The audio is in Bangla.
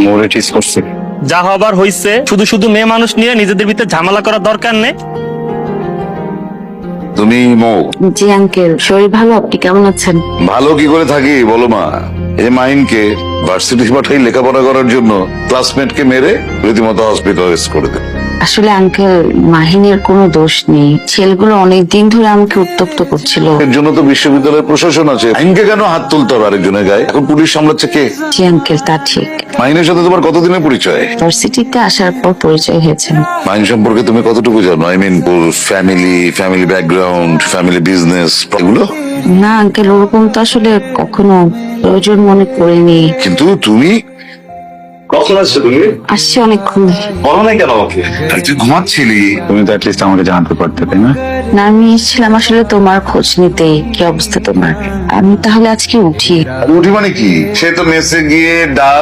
মোরে টিস করছে। যা হবার হইছে, শুধু শুধু মেয়ে মানুষ নিয়ে নিজেদের ভিতরে ঝামেলা করার দরকার নেই। তুমি মৌ? জি আঙ্কেল, শরীর ভালো, আপনি কেমন আছেন? ভালো কি করে থাকি বলো মা। এই মাইনকে ভার্সিটি পাঠাই লেখাপড়া করার জন্য ক্লাসমেটকে মেরে রীতিমতো হসপিটালাইজ করে দেয়। আসলে আঙ্কেল, মাহিনের কোনো দোষ নেই। ছেলেগুলো অনেকদিন ধরে আমাকে উত্তপ্ত করছিল। এর জন্য তো বিশ্ববিদ্যালয়ের প্রশাসন আছে। আইনকে কেন হাত তুলতে হবে আরেকজনের গায়ে? এখন পুলিশ সামলাচ্ছে কে? জি আঙ্কেল, তা ঠিক। মাইনের সাথে তোমার কতদিনের পরিচয়? ভার্সিটিতে আসার পর পরিচয় হয়েছে। মাইন সম্পর্কে তুমি কতটুকু জানো? I mean family background, family business এগুলো? না আঙ্কেল, ওরকম তো আসলে কখনো প্রয়োজন মনে করিনি। কিন্তু তুমি কখন আসছো তুমি? আসছে অনেকক্ষণ। বলো না কেন আমাকে? তুই ঘুমাচ্ছিলি। তুমি তো অ্যাটলিস্ট আমাকে জানতে পারতে, তাই না? না, আমি এসেছিলাম আসলে তোমার খোঁজ নিতে। কি অবস্থা তোমার? আমি তাহলে আজকে উঠি। উঠি মানে কি? সে তো মেসে গিয়ে ডাল